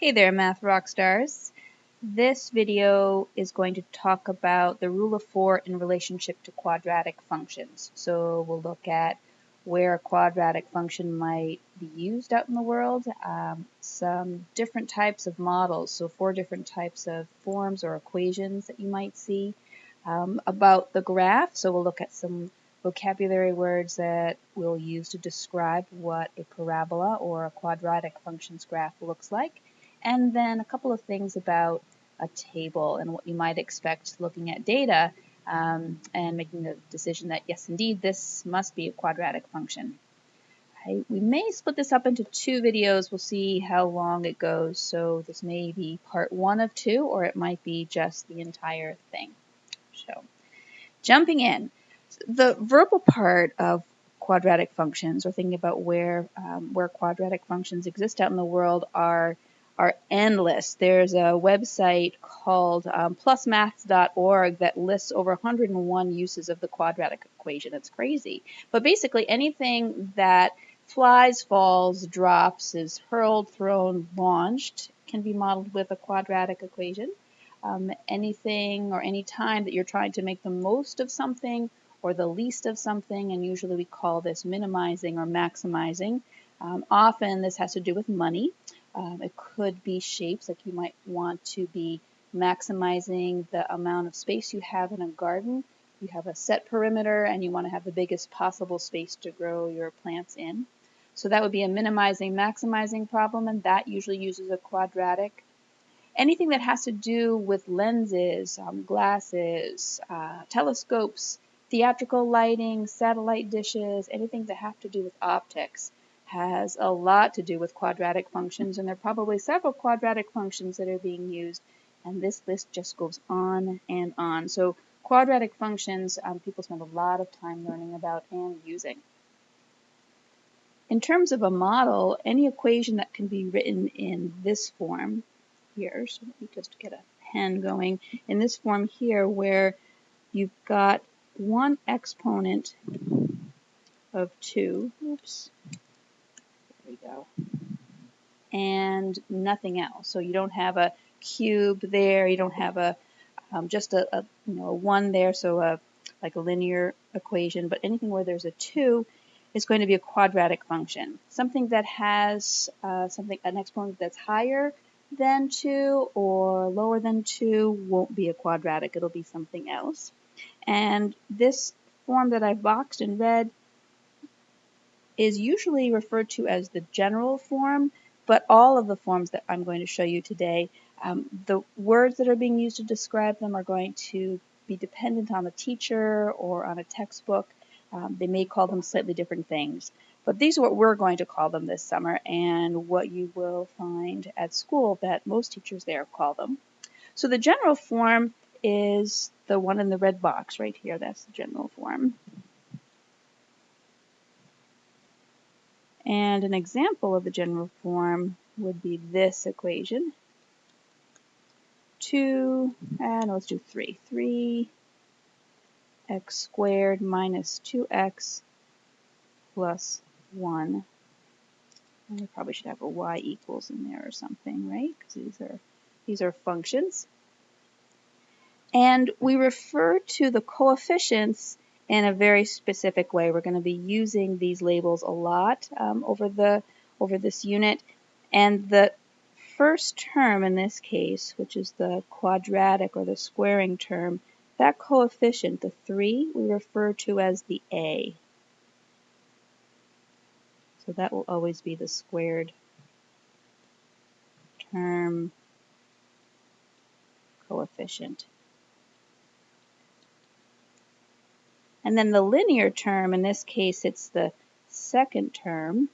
Hey there, Math rock stars. This video is going to talk about the rule of 4 in relationship to quadratic functions. So we'll look at where a quadratic function might be used out in the world, some different types of models, so 4 different types of forms or equations that you might see, about the graph. So we'll look at some vocabulary words that we'll use to describe what a parabola or a quadratic functions graph looks like. And then a couple of things about a table and what you might expect looking at data and making the decision that, yes, indeed, this must be a quadratic function. We may split this up into 2 videos. We'll see how long it goes. So this may be part 1 of 2, or it might be just the entire thing. So jumping in, the verbal part of quadratic functions, or thinking about where quadratic functions exist out in the world, are endless. There's a website called plusmaths.org that lists over 101 uses of the quadratic equation. It's crazy. But basically anything that flies, falls, drops, is hurled, thrown, launched can be modeled with a quadratic equation. Anything or any time that you're trying to make the most of something or the least of something, and usually we call this minimizing or maximizing. Often this has to do with money. It could be shapes, like you might want to be maximizing the amount of space you have in a garden. You have a set perimeter and you want to have the biggest possible space to grow your plants in. So that would be a minimizing, maximizing problem, and that usually uses a quadratic. Anything that has to do with lenses, glasses, telescopes, theatrical lighting, satellite dishes, anything that have to do with optics has a lot to do with quadratic functions, and there are probably several quadratic functions that are being used, and this list just goes on and on. So quadratic functions, people spend a lot of time learning about and using. In terms of a model, any equation that can be written in this form here, so let me just get a pen going, in this form here where you've got one exponent of 2, oops, there we go, and nothing else. So you don't have a cube there, you don't have a just a 1 there, so like a linear equation, but anything where there's a 2 is going to be a quadratic function. Something that has an exponent that's higher than 2 or lower than 2 won't be a quadratic, it'll be something else. And this form that I've boxed in red is usually referred to as the general form, but all of the forms that I'm going to show you today, the words that are being used to describe them are going to be dependent on the teacher or on a textbook. They may call them slightly different things, but these are what we're going to call them this summer, and what you will find at school that most teachers there call them. So the general form is the one in the red box right here. That's the general form. And an example of the general form would be this equation. 3. 3x squared minus 2x plus 1. And we probably should have a y equals in there or something, right? Because these are functions. And we refer to the coefficients in a very specific way. We're going to be using these labels a lot over this unit. And the first term in this case, which is the quadratic or the squaring term, that coefficient, the 3, we refer to as the a. So that will always be the squared term coefficient. And then the linear term, in this case it's the second term.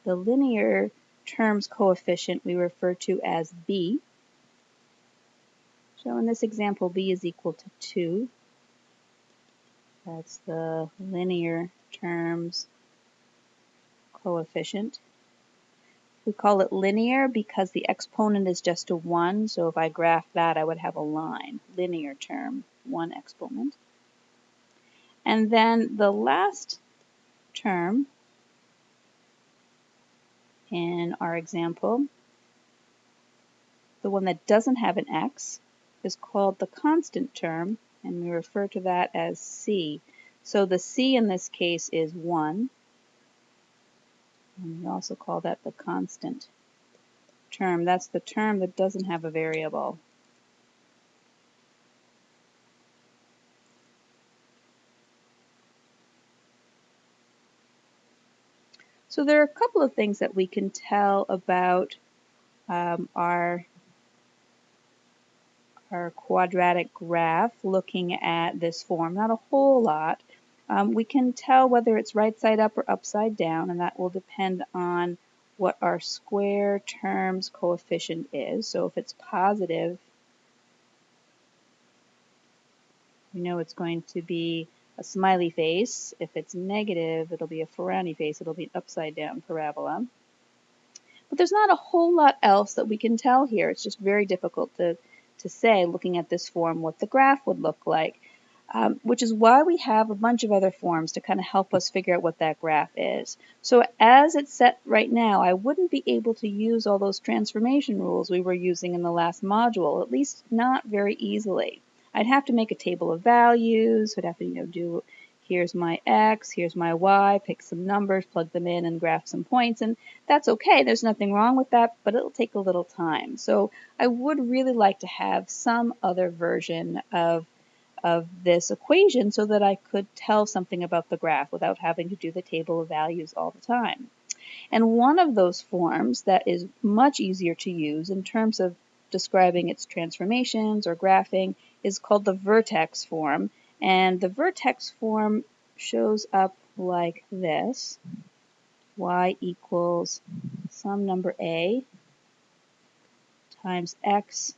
The linear term's coefficient we refer to as b. So in this example, b is equal to 2. That's the linear term's coefficient. We call it linear because the exponent is just a 1, so if I graph that, I would have a line. Linear term, 1 exponent. And then the last term In our example, the one that doesn't have an x is called the constant term, and we refer to that as c. So the c in this case is 1, and we also call that the constant term. That's the term that doesn't have a variable. So there are a couple of things that we can tell about our quadratic graph looking at this form. Not a whole lot. We can tell whether it's right side up or upside down, and that will depend on what our square term's coefficient is. So if it's positive, we know it's going to be a smiley face. If it's negative, it'll be a frowny face. It'll be an upside down parabola. But there's not a whole lot else that we can tell here. It's just very difficult to say, looking at this form, what the graph would look like, which is why we have a bunch of other forms to kind of help us figure out what that graph is. So as it's set right now, I wouldn't be able to use all those transformation rules we were using in the last module, at least not very easily. I'd have to make a table of values. I'd have to do, here's my x, here's my y, pick some numbers, plug them in, and graph some points, and that's okay. There's nothing wrong with that, but it'll take a little time. So I would really like to have some other version of this equation so that I could tell something about the graph without having to do the table of values all the time. And one of those forms that is much easier to use in terms of describing its transformations or graphing is called the vertex form. And the vertex form shows up like this. Y equals some number a times x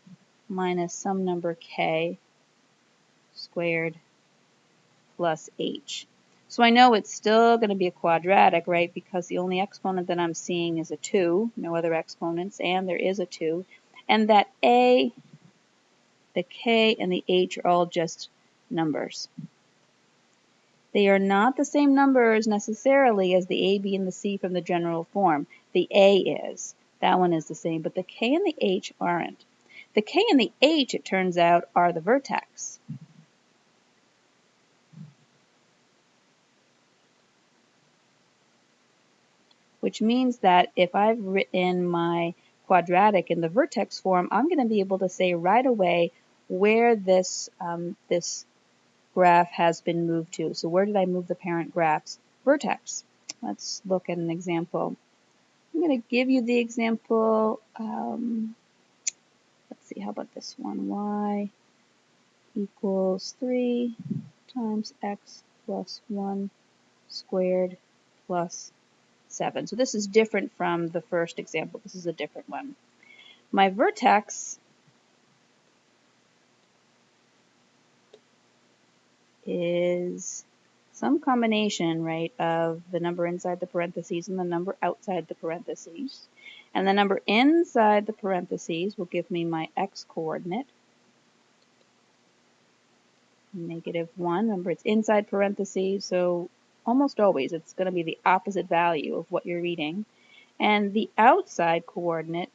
minus some number k squared plus h. So I know it's still going to be a quadratic, right, because the only exponent that I'm seeing is a 2, no other exponents, and there is a 2. And that a, the k, and the h are all just numbers. They are not the same numbers necessarily as the a, b, and the c from the general form. The a is. That one is the same, but the k and the h aren't. The k and the h, it turns out, are the vertex. Which means that if I've written my quadratic in the vertex form, I'm going to be able to say right away where this graph has been moved to. So where did I move the parent graph's vertex? Let's look at an example. I'm going to give you the example. Let's see, how about this one? Y equals 3 times x plus 1 squared plus 7. So this is different from the first example. This is a different one. My vertex is some combination, right, of the number inside the parentheses and the number outside the parentheses. And the number inside the parentheses will give me my x coordinate, -1. Remember, it's inside parentheses, so almost always it's going to be the opposite value of what you're reading. And the outside coordinate,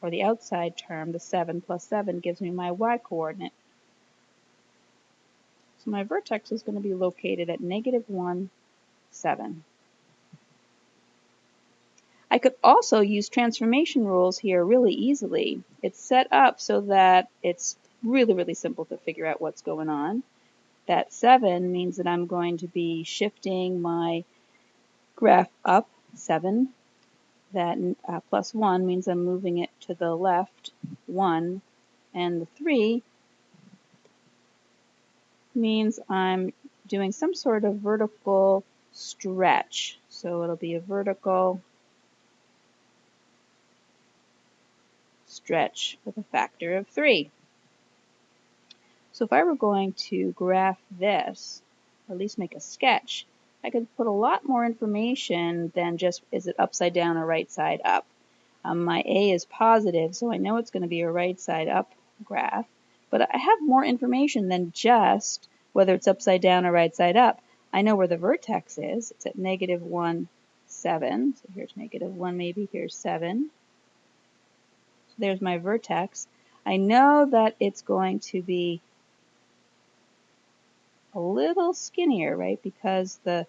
or the outside term, the 7 plus 7, gives me my y coordinate. So my vertex is going to be located at -1, 7. I could also use transformation rules here really easily. It's set up so that it's really, really simple to figure out what's going on. That 7 means that I'm going to be shifting my graph up 7. That plus 1 means I'm moving it to the left 1. And the 3 means I'm doing some sort of vertical stretch. So it'll be a vertical stretch with a factor of 3. So if I were going to graph this, or at least make a sketch, I could put a lot more information than just is it upside down or right side up. My A is positive, so I know it's going to be a right side up graph, but I have more information than just whether it's upside down or right side up. I know where the vertex is. It's at -1, 7. So here's -1, maybe here's 7. So there's my vertex. I know that it's going to be a little skinnier, right? Because the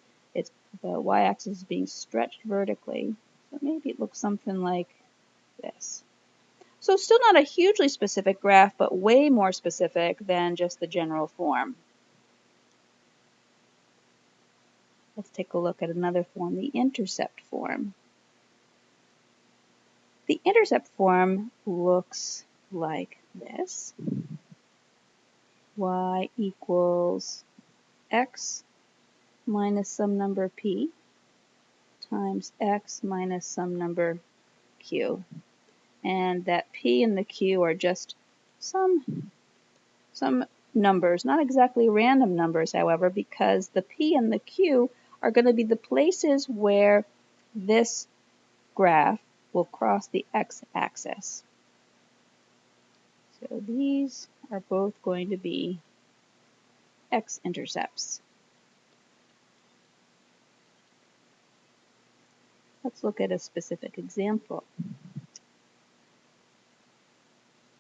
y-axis is being stretched vertically. So maybe it looks something like this. So still not a hugely specific graph, but way more specific than just the general form. Let's take a look at another form, the intercept form. The intercept form looks like this. Y equals x minus some number p times x minus some number q. And that p and the q are just some numbers, not exactly random numbers, however, because the p and the q are going to be the places where this graph will cross the x-axis. So these are both going to be x-intercepts. Let's look at a specific example.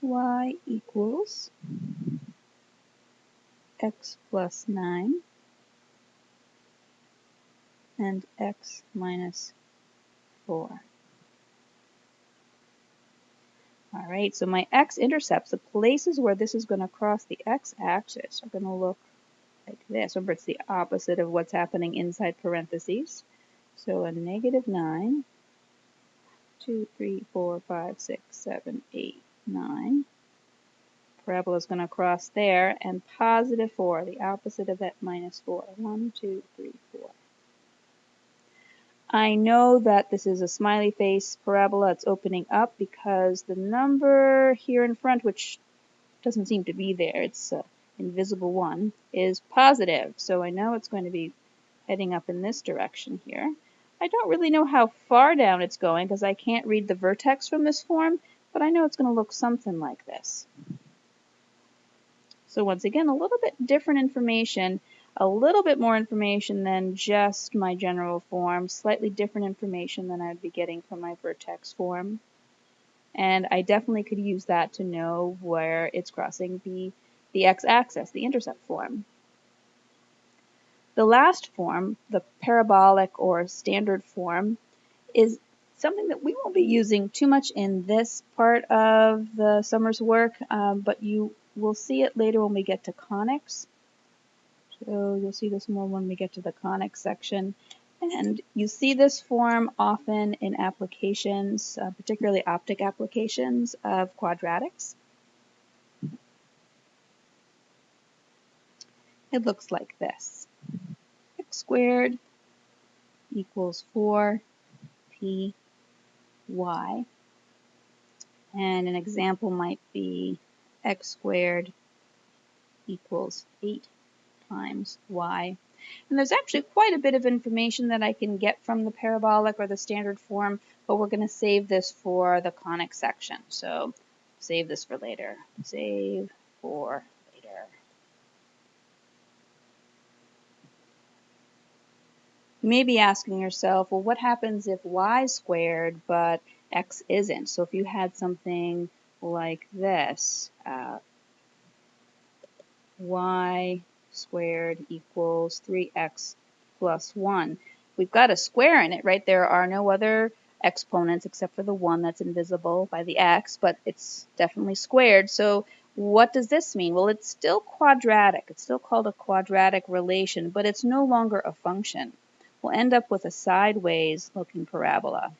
Y equals x plus 9 and x minus 4. All right, so my x-intercepts, the places where this is going to cross the x-axis, are going to look like this. Remember, it's the opposite of what's happening inside parentheses. So a -9, 2, 3, 4, 5, 6, 7, 8, 9. Parabola is going to cross there, and +4, the opposite of that -4. 1, 2, 3, 4. I know that this is a smiley face parabola. It's opening up because the number here in front, which doesn't seem to be there, it's an invisible 1, is positive. So I know it's going to be heading up in this direction here. I don't really know how far down it's going because I can't read the vertex from this form, but I know it's going to look something like this. So once again, a little bit different information, a little bit more information than just my general form, slightly different information than I'd be getting from my vertex form. And I definitely could use that to know where it's crossing the x-axis, the intercept form. The last form, the parabolic or standard form, is something that we won't be using too much in this part of the summer's work, but you will see it later when we get to conics. So you'll see this more when we get to the conics section. And you see this form often in applications, particularly optic applications of quadratics. It looks like this. X squared equals 4py. And an example might be x squared equals 8 times y. And there's actually quite a bit of information that I can get from the parabolic or the standard form, but we're going to save this for the conic section. So save this for later. Save for later. You may be asking yourself, well, what happens if y squared but x isn't? So if you had something like this, y squared equals 3x plus 1. We've got a square in it, right? There are no other exponents except for the 1 that's invisible by the x, but it's definitely squared. So what does this mean? Well, it's still quadratic. It's still called a quadratic relation, but it's no longer a function. We'll end up with a sideways looking parabola.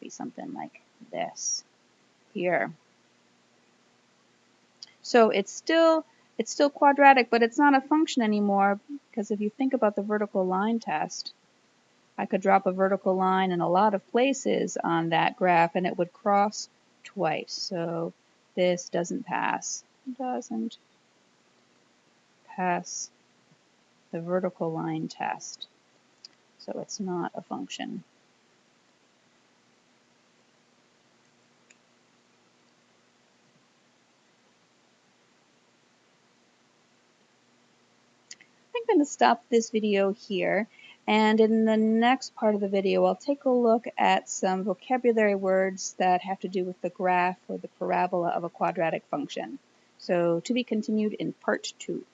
Be something like this here. So it's still quadratic, but it's not a function anymore, because if you think about the vertical line test, I could drop a vertical line in a lot of places on that graph and it would cross twice. So this doesn't pass the vertical line test. So it's not a function. I'm going to stop this video here, And in the next part of the video, I'll take a look at some vocabulary words that have to do with the graph or the parabola of a quadratic function. So to be continued in part 2.